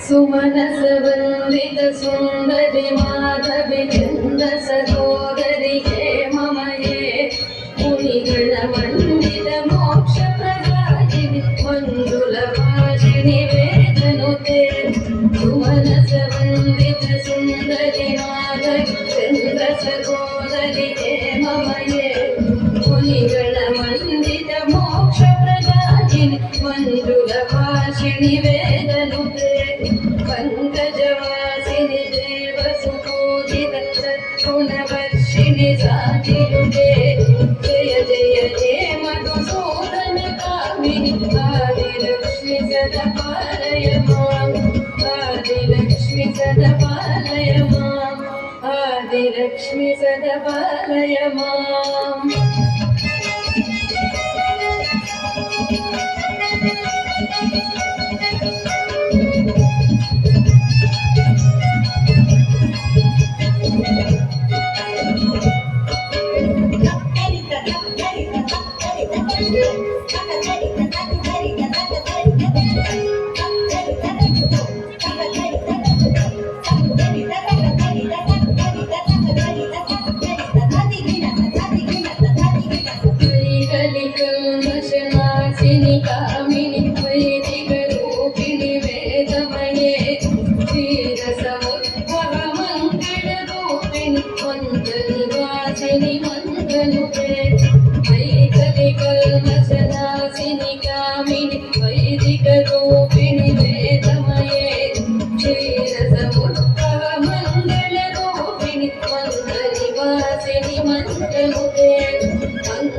सुमनसवन्दित सुन्दरि माधवि चन्द सहोदरि हे मम ये मुनिगणवन्दित मोक्षप्रदायिनि मण्डुलभाषिणि वेदनुते सुमनसवन्दित सुन्दरि माधवि चन्द सहोदरि हे मम ये मुनिगणवन्दित मोक्षप्रदायिनि मण्डुलभाषिणि वेदनुते पंकजवासिनि देवसुपूजित सद्गुणवर्षिणि साधियुगे जय जय हे मधुसूदन कामिनि आदिलक्ष्मि सदा पालय माम् आदिलक्ष्मि सदा पालय माम् आदिलक्ष्मि सदा पालय माम्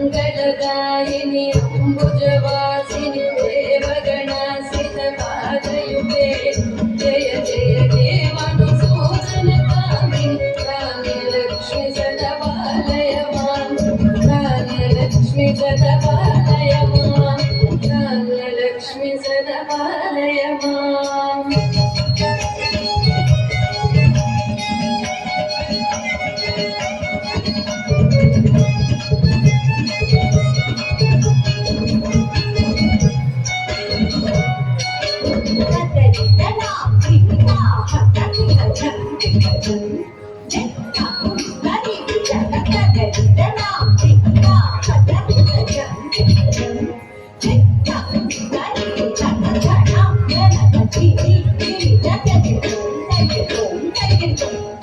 मंगलदायिनि अम्बुजवासिनि देवगणासित पादयुगे जय जय हे मधुसूदन कामिनि काम्यलक्ष्मि सदा पालय माम् काम्यलक्ष्मि सदा पालय माम् काम्यलक्ष्मि सदा पालय माम्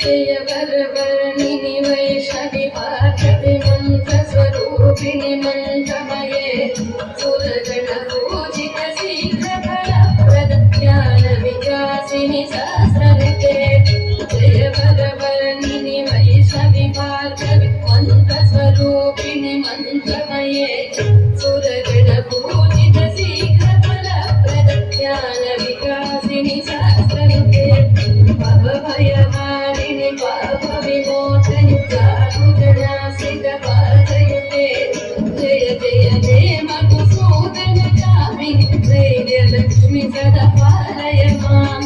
जय वरवर्णिनि वैष्णवि पार्वति मन्त्रस्वरूपिणि मन्त्रमये सुरगण पूजित शीघ्रफलप्रद ज्ञानविकासिनि सहस्रनिके जय वरवर्णिनि वैष्णवि पार्वति मन्त्रस्वरूपिणि मन्त्रमये सुरगण पूजित शीघ्रफलप्रद ज्ञानविकासिनि धैर्यलक्ष्मि सदा पालय मां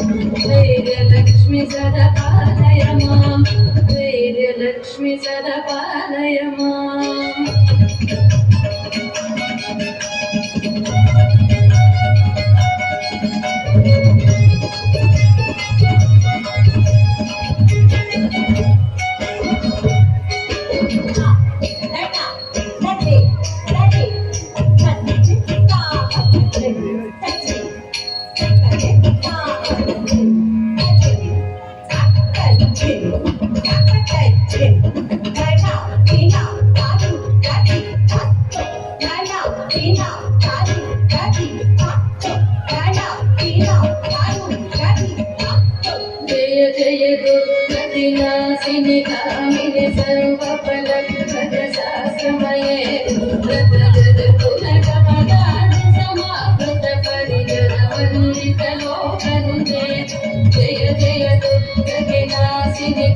धैर्यलक्ष्मि सदा पालय मां धैर्यलक्ष्मि सदा पालय मां दुर्गतिनाशिनि कामिनि सर्वफलप्रदशास्त्रमये व्रतजगत्कुलकमलानि समावृतपरिजनवन्दितलोकनुते जय जय दुर्गतिनाशिनि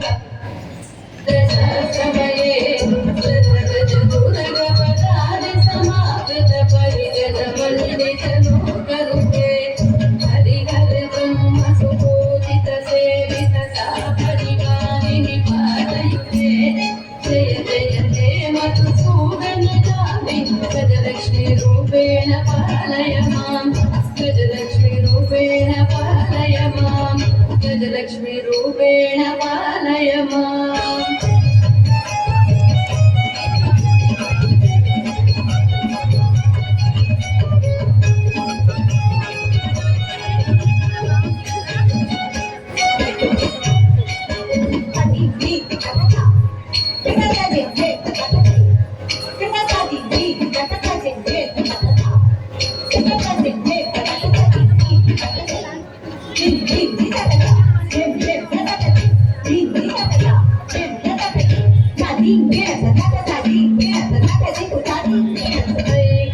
प्रदशास्त्रमये व्रतजगत्कुलकमलानि समावृतपरिजनवन्दितलोकनुते गजलक्ष्मी रूपेण पालय मां गजलक्ष्मी रूपेण पालय मां गजलक्ष्मी रूपेण पालय मां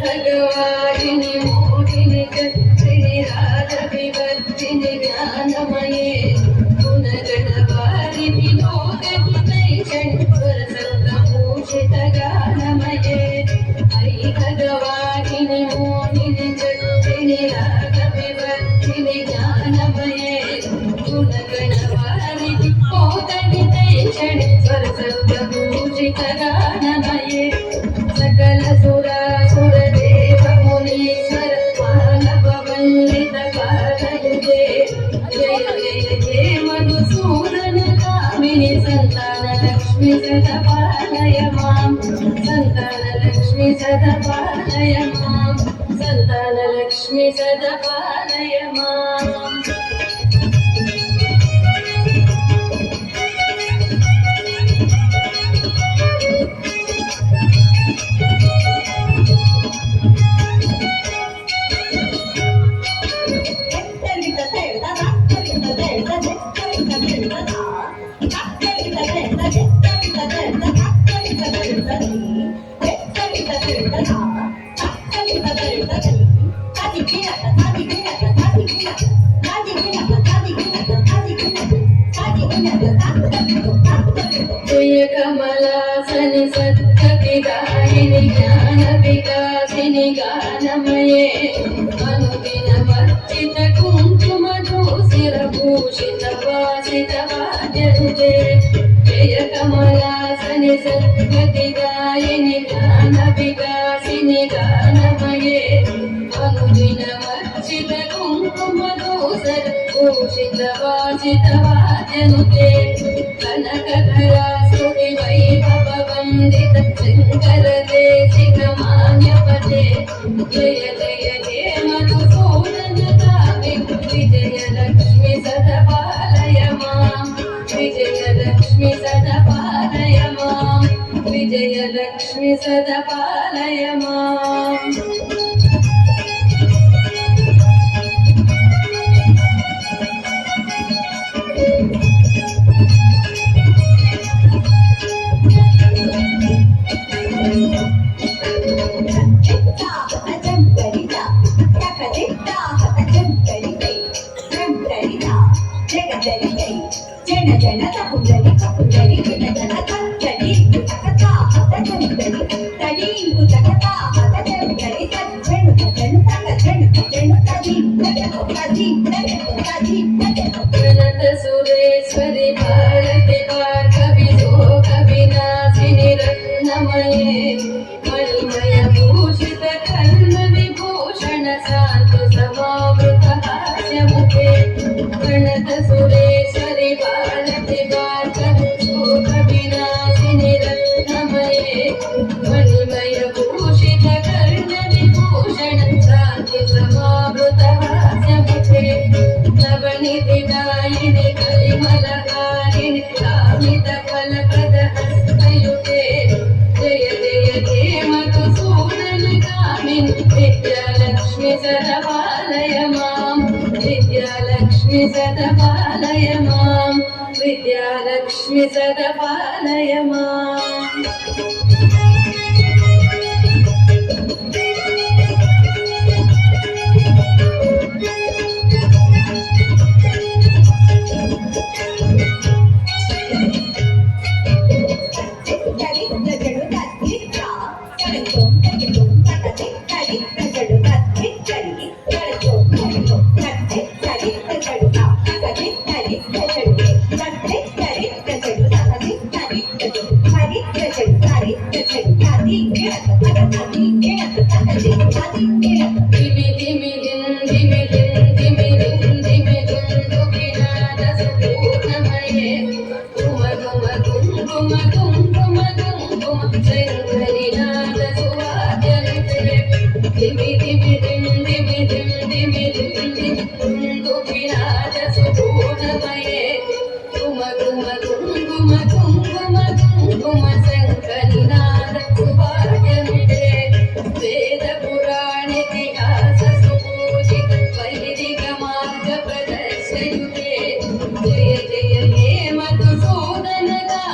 खगवाहिनि मोहिनि चक्रिणि राजविवर्धिनि ज्ञानमये गुणगणवारिणि लोकहितैषणि स्वरसप्तभूषितगानमये ऐ खगवाहिनि मोहिनि चक्रिणि राजविवर्धिनि ज्ञानमये गुणगणवारिणि लोकहितैषणि स्वरसप्तभूषितगानमये सकल सुरासुरदेव मुनीश्वर मानववन्दित पादयुगे जय जय जय मधुसूदन कामिनि संतानलक्ष्मि सदा पालय मां संतानलक्ष्मि सदा पालय मां संतानलक्ष्मि सदा पालय मां जय कमलासनि सद्गतिदायिनि ज्ञानविकासिनि गानमये अनुदिनमर्चित कुङ्कुमधूसिरभूषितवासितवाद्यनुते जय कमलासनि सद्गतिदायिनि ज्ञानविकासिनि गानमये अनुदिनमर्चित कुङ्कुमधूसिरभूषितवासितवाद्यनुते कनकधरा स्तुति वैभववन्दित शङ्करदेशिकमान्यपते जय जय हे मधुसूदन कामिनि विजयलक्ष्मि सदा पालय मां विजयलक्ष्मि सदा पालय मां विजयलक्ष्मि सदा पालय मां Tadi निधिदायिनि कलिमलहारिणि कामितफलप्रद हस्तयुते जय जय हे मधुसूदनगामिनि विद्यालक्ष्मि सदा पालय मां विद्यालक्ष्मि सदा पालय मां विद्यालक्ष्मि सदा पालय माम्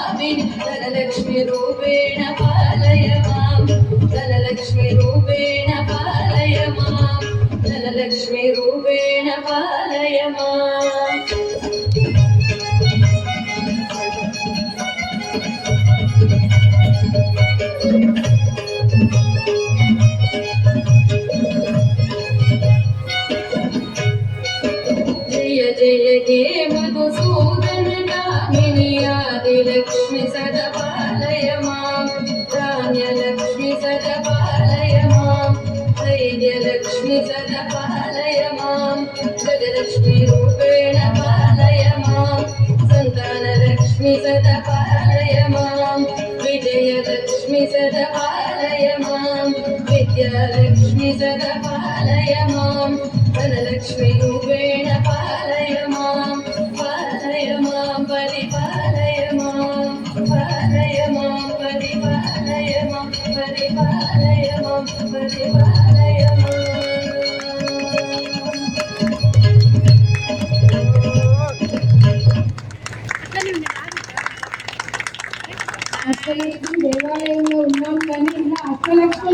धनलक्ष्मी रूपेण पालय मां धनलक्ष्मी रूपेण पालय मां धनलक्ष्मी रूपेण पालय माम् जय जय हे मधुसूदनगामिनि आदिलक्ष्मि सदा पालय मां धान्यलक्ष्मि सदा पालय मां धैर्यलक्ष्मि सदा पालय मां गजलक्ष्मी रूपेण पालय मां सन्तानलक्ष्मि सदा पालय मां विजयलक्ष्मि सदा पालय मां विद्यालक्ष्मि सदा पालय मां धनलक्ष्मी रूपेण पालय मां परिपालय मां पालय मां परिपालय मां परिपालय मां परिपालय मां అష్టలక్ష్మి దేవాలయంలో ఉన్నాం కానీ ఇలా అష్టలక్ష్మి